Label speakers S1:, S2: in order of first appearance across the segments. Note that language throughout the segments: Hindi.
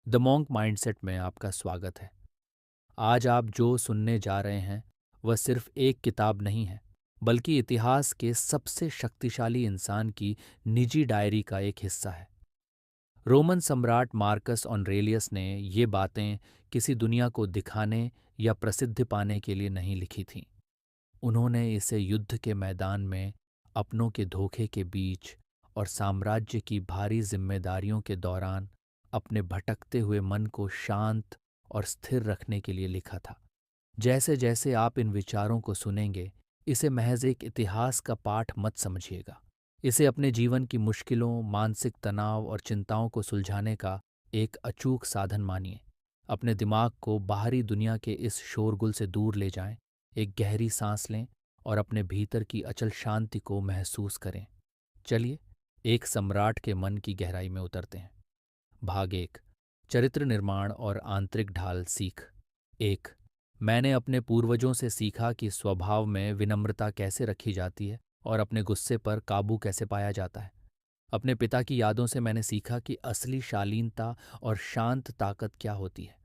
S1: द मॉन्क माइंडसेट में आपका स्वागत है। आज आप जो सुनने जा रहे हैं वह सिर्फ एक किताब नहीं है, बल्कि इतिहास के सबसे शक्तिशाली इंसान की निजी डायरी का एक हिस्सा है। रोमन सम्राट मार्कस ऑनरेलियस ने ये बातें किसी दुनिया को दिखाने या प्रसिद्धि पाने के लिए नहीं लिखी थीं। उन्होंने इसे युद्ध के मैदान में, अपनों के धोखे के बीच और साम्राज्य की भारी जिम्मेदारियों के दौरान अपने भटकते हुए मन को शांत और स्थिर रखने के लिए लिखा था। जैसे जैसे आप इन विचारों को सुनेंगे, इसे महज एक इतिहास का पाठ मत समझिएगा। इसे अपने जीवन की मुश्किलों, मानसिक तनाव और चिंताओं को सुलझाने का एक अचूक साधन मानिए। अपने दिमाग को बाहरी दुनिया के इस शोरगुल से दूर ले जाएं, एक गहरी सांस लें और अपने भीतर की अचल शांति को महसूस करें। चलिए, एक सम्राट के मन की गहराई में उतरते हैं। भाग एक, चरित्र निर्माण और आंतरिक ढाल सीख। एक, मैंने अपने पूर्वजों से सीखा कि स्वभाव में विनम्रता कैसे रखी जाती है और अपने गुस्से पर काबू कैसे पाया जाता है। अपने पिता की यादों से मैंने सीखा कि असली शालीनता और शांत ताकत क्या होती है।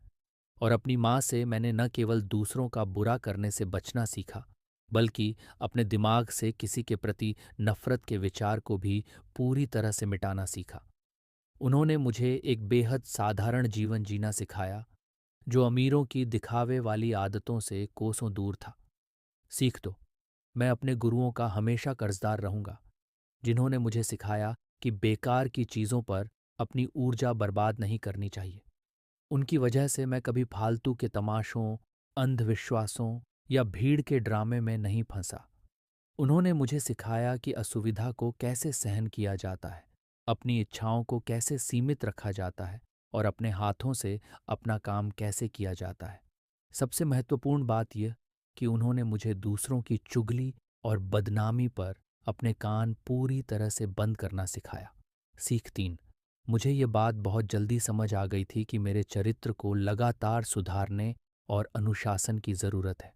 S1: और अपनी माँ से मैंने न केवल दूसरों का बुरा करने से बचना सीखा, बल्कि अपने दिमाग से किसी के प्रति नफरत के विचार को भी पूरी तरह से मिटाना सीखा। उन्होंने मुझे एक बेहद साधारण जीवन जीना सिखाया, जो अमीरों की दिखावे वाली आदतों से कोसों दूर था। सीख दो, मैं अपने गुरुओं का हमेशा कर्जदार रहूंगा, जिन्होंने मुझे सिखाया कि बेकार की चीज़ों पर अपनी ऊर्जा बर्बाद नहीं करनी चाहिए। उनकी वजह से मैं कभी फालतू के तमाशों, अंधविश्वासों या भीड़ के ड्रामे में नहीं फंसा। उन्होंने मुझे सिखाया कि असुविधा को कैसे सहन किया जाता है, अपनी इच्छाओं को कैसे सीमित रखा जाता है और अपने हाथों से अपना काम कैसे किया जाता है। सबसे महत्वपूर्ण बात यह कि उन्होंने मुझे दूसरों की चुगली और बदनामी पर अपने कान पूरी तरह से बंद करना सिखाया। सीख तीन, मुझे ये बात बहुत जल्दी समझ आ गई थी कि मेरे चरित्र को लगातार सुधारने और अनुशासन की ज़रूरत है।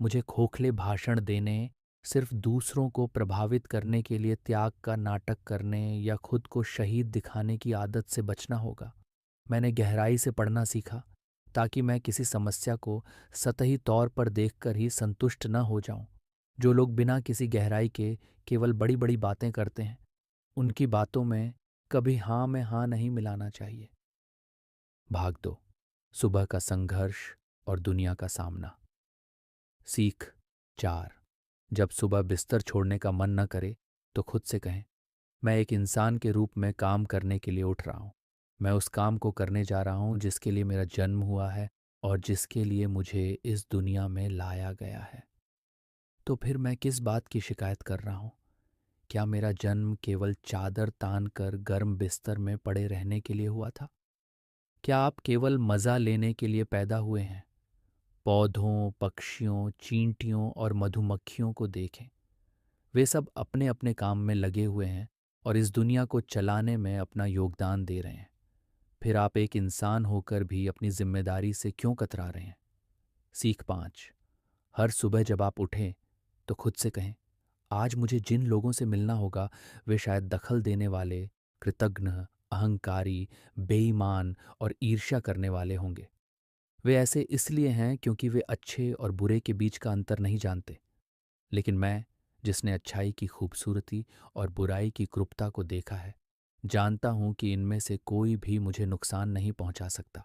S1: मुझे खोखले भाषण देने, सिर्फ दूसरों को प्रभावित करने के लिए त्याग का नाटक करने या खुद को शहीद दिखाने की आदत से बचना होगा। मैंने गहराई से पढ़ना सीखा, ताकि मैं किसी समस्या को सतही तौर पर देखकर ही संतुष्ट न हो जाऊं। जो लोग बिना किसी गहराई के केवल बड़ी बड़ी बातें करते हैं, उनकी बातों में कभी हाँ में हाँ नहीं मिलाना चाहिए। भाग दो, सुबह का संघर्ष और दुनिया का सामना। सीख चार, जब सुबह बिस्तर छोड़ने का मन न करे तो खुद से कहें, मैं एक इंसान के रूप में काम करने के लिए उठ रहा हूँ। मैं उस काम को करने जा रहा हूँ जिसके लिए मेरा जन्म हुआ है और जिसके लिए मुझे इस दुनिया में लाया गया है। तो फिर मैं किस बात की शिकायत कर रहा हूँ? क्या मेरा जन्म केवल चादर तान कर गर्म बिस्तर में पड़े रहने के लिए हुआ था? क्या आप केवल मज़ा लेने के लिए पैदा हुए हैं? पौधों, पक्षियों, चींटियों और मधुमक्खियों को देखें। वे सब अपने अपने काम में लगे हुए हैं और इस दुनिया को चलाने में अपना योगदान दे रहे हैं। फिर आप एक इंसान होकर भी अपनी जिम्मेदारी से क्यों कतरा रहे हैं? सीख पाँच, हर सुबह जब आप उठें तो खुद से कहें, आज मुझे जिन लोगों से मिलना होगा वे शायद दखल देने वाले, कृतघ्न, अहंकारी, बेईमान और ईर्ष्या करने वाले होंगे। वे ऐसे इसलिए हैं क्योंकि वे अच्छे और बुरे के बीच का अंतर नहीं जानते। लेकिन मैं, जिसने अच्छाई की खूबसूरती और बुराई की क्रूरता को देखा है, जानता हूं कि इनमें से कोई भी मुझे नुकसान नहीं पहुंचा सकता।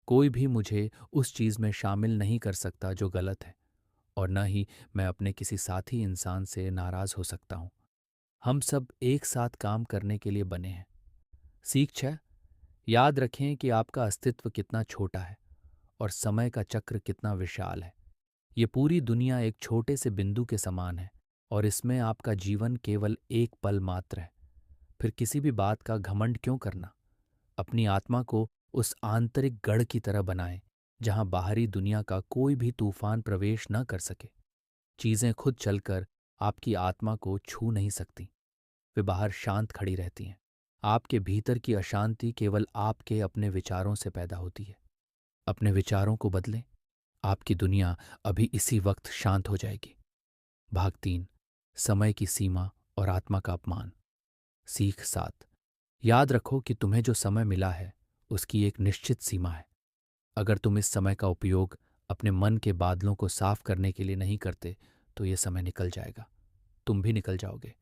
S1: कोई भी मुझे उस चीज में शामिल नहीं कर सकता जो गलत है, और न ही मैं अपने किसी साथी इंसान से नाराज हो सकता हूं। हम सब एक साथ काम करने के लिए बने हैं। सीख छः, याद रखें कि आपका अस्तित्व कितना छोटा है और समय का चक्र कितना विशाल है। ये पूरी दुनिया एक छोटे से बिंदु के समान है और इसमें आपका जीवन केवल एक पल मात्र है। फिर किसी भी बात का घमंड क्यों करना? अपनी आत्मा को उस आंतरिक गढ़ की तरह बनाएं, जहां बाहरी दुनिया का कोई भी तूफान प्रवेश न कर सके। चीजें खुद चलकर आपकी आत्मा को छू नहीं सकती। वे बाहर शांत खड़ी रहती हैं। आपके भीतर की अशांति केवल आपके अपने विचारों से पैदा होती है। अपने विचारों को बदलें, आपकी दुनिया अभी इसी वक्त शांत हो जाएगी। भाग तीन, समय की सीमा और आत्मा का अपमान। सीख सात, याद रखो कि तुम्हें जो समय मिला है उसकी एक निश्चित सीमा है। अगर तुम इस समय का उपयोग अपने मन के बादलों को साफ करने के लिए नहीं करते, तो ये समय निकल जाएगा, तुम भी निकल जाओगे,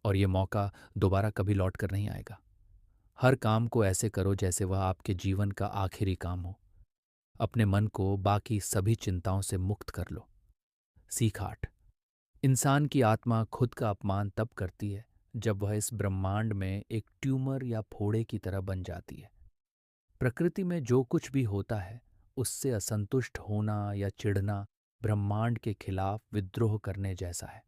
S1: और ये मौका दोबारा कभी लौट कर नहीं आएगा। हर काम को ऐसे करो जैसे वह आपके जीवन का आखिरी काम हो। अपने मन को बाकी सभी चिंताओं से मुक्त कर लो। सीख 8। इंसान की आत्मा खुद का अपमान तब करती है जब वह इस ब्रह्मांड में एक ट्यूमर या फोड़े की तरह बन जाती है। प्रकृति में जो कुछ भी होता है, उससे असंतुष्ट होना या चिढ़ना ब्रह्मांड के खिलाफ विद्रोह करने जैसा है।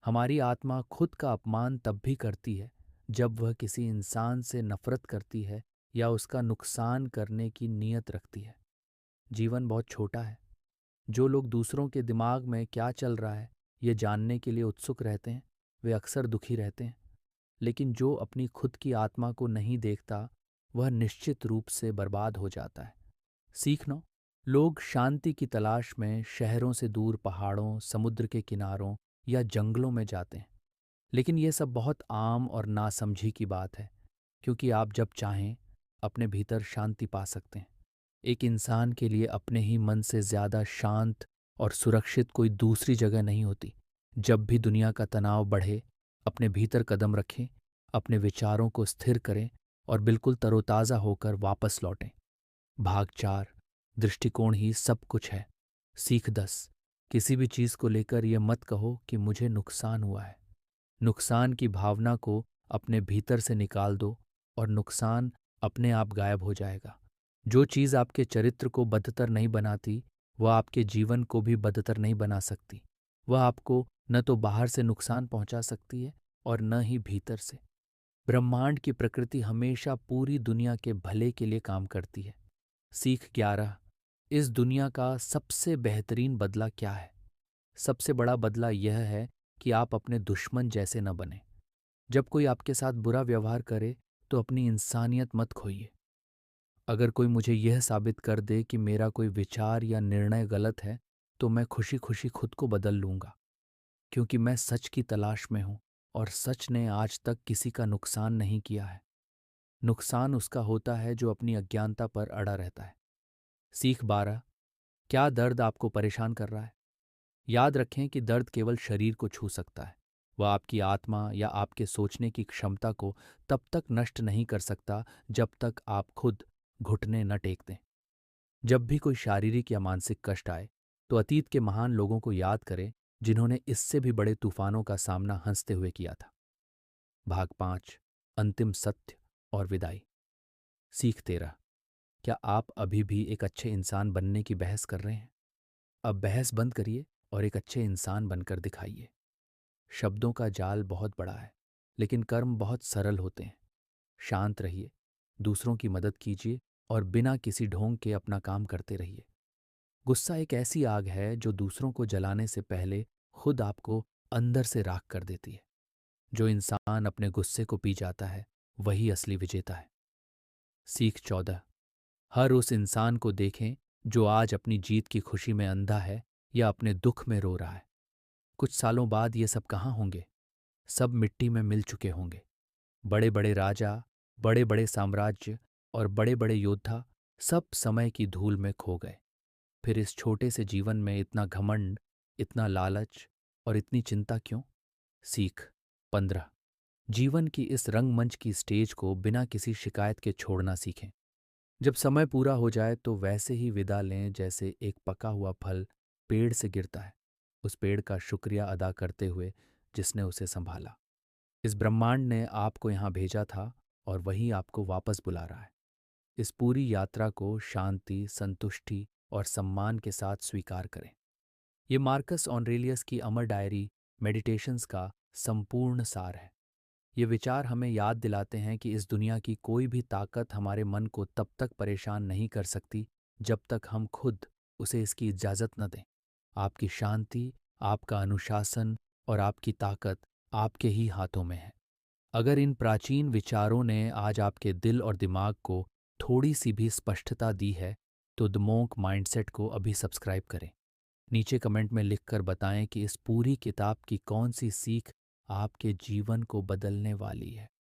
S1: हमारी आत्मा खुद का अपमान तब भी करती है जब वह किसी इंसान से नफरत करती है या उसका नुकसान करने की नीयत रखती है। जीवन बहुत छोटा है। जो लोग दूसरों के दिमाग में क्या चल रहा है ये जानने के लिए उत्सुक रहते हैं, वे अक्सर दुखी रहते हैं। लेकिन जो अपनी खुद की आत्मा को नहीं देखता, वह निश्चित रूप से बर्बाद हो जाता है। सीख 9। लोग शांति की तलाश में शहरों से दूर पहाड़ों, समुद्र के किनारों या जंगलों में जाते हैं। लेकिन यह सब बहुत आम और नासमझी की बात है, क्योंकि आप जब चाहें अपने भीतर शांति पा सकते हैं। एक इंसान के लिए अपने ही मन से ज्यादा शांत और सुरक्षित कोई दूसरी जगह नहीं होती। जब भी दुनिया का तनाव बढ़े, अपने भीतर कदम रखें, अपने विचारों को स्थिर करें और बिल्कुल तरोताज़ा होकर वापस लौटें। भाग 4। दृष्टिकोण ही सब कुछ है। सीख 10। किसी भी चीज़ को लेकर यह मत कहो कि मुझे नुकसान हुआ है। नुकसान की भावना को अपने भीतर से निकाल दो और नुकसान अपने आप गायब हो जाएगा। जो चीज़ आपके चरित्र को बदतर नहीं बनाती, वह आपके जीवन को भी बदतर नहीं बना सकती। वह आपको न तो बाहर से नुकसान पहुंचा सकती है और न ही भीतर से। ब्रह्मांड की प्रकृति हमेशा पूरी दुनिया के भले के लिए काम करती है। सीख 11। इस दुनिया का सबसे बेहतरीन बदला क्या है? सबसे बड़ा बदला यह है कि आप अपने दुश्मन जैसे न बने। जब कोई आपके साथ बुरा व्यवहार करे तो अपनी इंसानियत मत खोइए। अगर कोई मुझे यह साबित कर दे कि मेरा कोई विचार या निर्णय गलत है, तो मैं खुशी खुशी खुद को बदल लूंगा, क्योंकि मैं सच की तलाश में हूं और सच ने आज तक किसी का नुकसान नहीं किया है। नुकसान उसका होता है जो अपनी अज्ञानता पर अड़ा रहता है। सीख 12। क्या दर्द आपको परेशान कर रहा है? याद रखें कि दर्द केवल शरीर को छू सकता है। वह आपकी आत्मा या आपके सोचने की क्षमता को तब तक नष्ट नहीं कर सकता जब तक आप खुद घुटने न टेक दें। जब भी कोई शारीरिक या मानसिक कष्ट आए, तो अतीत के महान लोगों को याद करें जिन्होंने इससे भी बड़े तूफानों का सामना हंसते हुए किया था। भाग 5। अंतिम सत्य और विदाई। सीख 13। क्या आप अभी भी एक अच्छे इंसान बनने की बहस कर रहे हैं? अब बहस बंद करिए और एक अच्छे इंसान बनकर दिखाइए। शब्दों का जाल बहुत बड़ा है, लेकिन कर्म बहुत सरल होते हैं। शांत रहिए, दूसरों की मदद कीजिए और बिना किसी ढोंग के अपना काम करते रहिए। गुस्सा एक ऐसी आग है जो दूसरों को जलाने से पहले खुद आपको अंदर से राख कर देती है। जो इंसान अपने गुस्से को पी जाता है, वही असली विजेता है। सीख 14। हर उस इंसान को देखें जो आज अपनी जीत की खुशी में अंधा है या अपने दुख में रो रहा है। कुछ सालों बाद ये सब कहाँ होंगे? सब मिट्टी में मिल चुके होंगे। बड़े बड़े राजा, बड़े बड़े साम्राज्य और बड़े बड़े योद्धा सब समय की धूल में खो गए। फिर इस छोटे से जीवन में इतना घमंड, इतना लालच और इतनी चिंता क्यों? सीख 15। जीवन की इस रंगमंच की स्टेज को बिना किसी शिकायत के छोड़ना सीखें। जब समय पूरा हो जाए तो वैसे ही विदा लें जैसे एक पका हुआ फल पेड़ से गिरता है, उस पेड़ का शुक्रिया अदा करते हुए जिसने उसे संभाला। इस ब्रह्मांड ने आपको यहाँ भेजा था और वही आपको वापस बुला रहा है। इस पूरी यात्रा को शांति, संतुष्टि और सम्मान के साथ स्वीकार करें। ये मार्कस ऑनरेलियस की अमर डायरी मेडिटेशंस का संपूर्ण सार है। ये विचार हमें याद दिलाते हैं कि इस दुनिया की कोई भी ताकत हमारे मन को तब तक परेशान नहीं कर सकती जब तक हम खुद उसे इसकी इजाज़त न दें। आपकी शांति, आपका अनुशासन और आपकी ताकत आपके ही हाथों में है। अगर इन प्राचीन विचारों ने आज आपके दिल और दिमाग को थोड़ी सी भी स्पष्टता दी है, तो द मोंक माइंडसेट को अभी सब्सक्राइब करें। नीचे कमेंट में लिखकर बताएं कि इस पूरी किताब की कौन सी सीख आपके जीवन को बदलने वाली है।